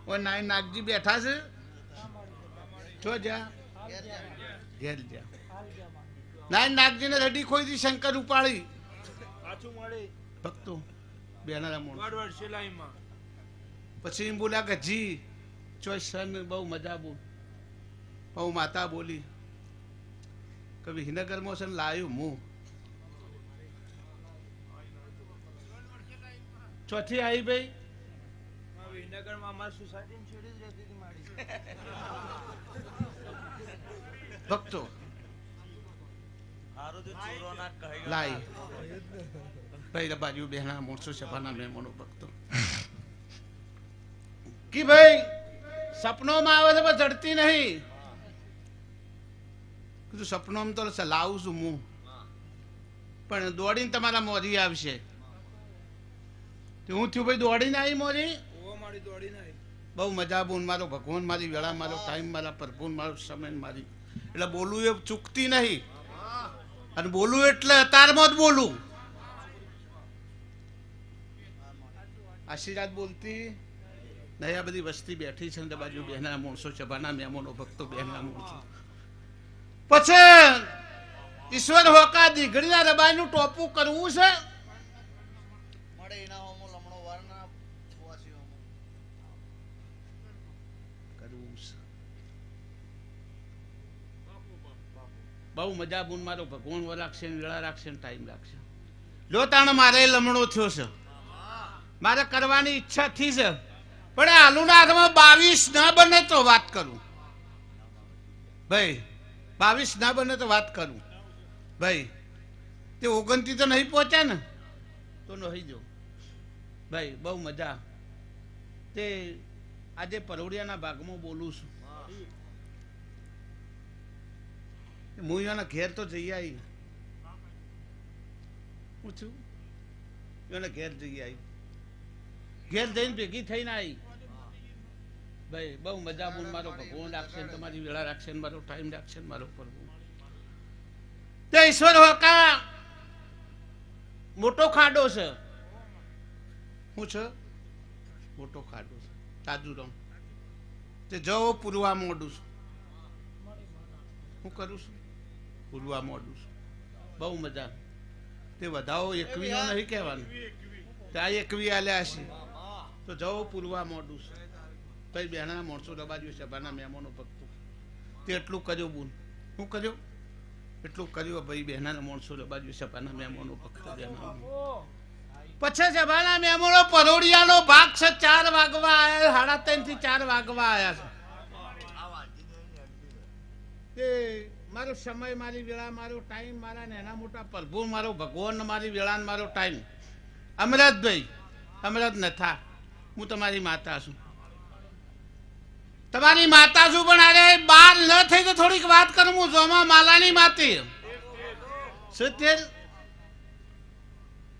ઓય નાઈ નાગજી બેઠા છે છો જા ઘેર જા નાઈ નાગજી ને રડી ખોઈ દી શંકર ઉપાડી પાછું મળે ભક્તો બેનારા મોણ વડવડ સિલાઈમાં પછી એમ બોલ્યા કે જી ચોઈ સન બહુ મજા બોલ બહુ માતા બોલી કે વિનગરમાં છે લાયું હું ચોથી આવી ભાઈ વિનગરમાં અમારી સોસાયટી છેડી જ રહેતી હતી મારી ભક્તો લાઈ ભાઈ બાજુ બેના મોણસો સભાના મહેમાનો ભક્તો કે ભાઈ સપનોમાં આવે છે પણ ચડતી નહીં કીધું સપનોમાં તો લાવું છું હું પણ દોડીને તમારા મોરી આવશે હું થયું ભાઈ દોડીને આવી મોરી મારી દોડીને આવી બહુ મજા બોલ મારો ભગવાન મારી વેળા મારો ટાઈમ મારા પ્રભુ મારો સમય મારી એટલે બોલવું એ ચૂકતી નહીં અને બોલું એટલે અતારમાં જ બોલું આશીર્વાદ બોલતી નહીં આ બધી વસ્તી બેઠી છે ને બાજુ બેના માણસો સભાના મહેમાનો ભક્તો બેના માણસો પછી ઈશ્વર હોકા દીઘડીના રબાઈનું ટોપું કરવું છે બહુ મજા બુન મારો ભગવાન રાખશે વેળા રાખશે ટાઈમ રાખશે લો તાણ મારે લમણો થયો છે મારે કરવાની ઈચ્છા થઈ છે પણ આલુના હાથમાં 22 ના બને તો વાત કરું ભાઈ 22 ના બને તો વાત કરું ભાઈ તે 29 તો નહીં પહોંચ્યા ને તો નહીં જો ભાઈ બહુ મજા તે આજે પરોડિયાના ભાગમાં બોલું છું હું એના ઘેર તો જઈ આવી હું છું એના ઘેર જઈ આવી ઘેર જઈને ભેગી થઈને આવી ભાઈ બહુ મજા બોલ મારો ભગવાન રાખશે ને તમારી વેળા રાખશે ને મારો ટાઈમ રાખશે ને મારો પ્રભુ તે ઈશ્વર હોકા મોટો ખાડો છે શું છે મોટો ખાડો છે તાજુરામ તે જવો પૂરવા મોડું છું હું કરું છું પૂરવા મોડું છું બહુ મજા તે વધાવો 21 નહીં કહેવાનું ત્યાં 21 આલ્યા છે તો જવો પૂરવા મોડું છે ભાઈ બહેના માણસો દબાજ્યું સભાના મહેમાનો ભક્તો તે એટલું કર્યો બુન શું કર્યો એટલું કર્યું ભાઈ બહેના માણસો દબાજ્યું સભાના મહેમાનો ભક્તો પછી સભાના મહેમાનો પરોડિયાનો ભાગ છે 4 વાગવા આવ્યા 3:30 થી 4 વાગવા આવ્યા છે મારો સમય મારી વેળા મારો ટાઈમ મારા નાના મોટા પ્રભુ મારો ભગવાન મારી વેળા મારો ટાઈમ અમરતભાઈ અમરત નથા હું તમારી માતા છું તમારી માતા છું પણ અરે બાર ન થઈ તો થોડીક વાત કરું હું જોમાં માલાની માતી 70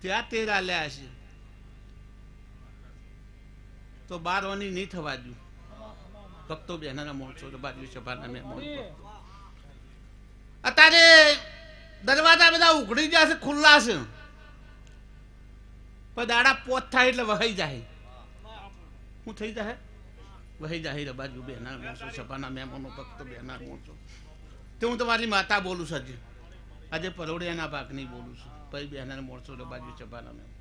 ત્યાં 13 આલ્યા છે તો 12 ઓની નહીં થવા દઉં ભક્તો બેનાના મોણસો બાજુ સભાના મહેમાનો અત્યારે દરવાજા બધા ઉઘડી જશે ખુલ્લા છે પણ દાડા પોત થાય એટલે વહાઈ જાય શું થઈ જાય વહી જાય બાજુ બેના માણસો સભાના મહેમાનો ભક્તો બેના માણસો તે હું તમારી માતા બોલું છું આજે પરોડિયાના ભાગની બોલું છું ભાઈ બેના માણસો બાજુ સભાના મહેમાનો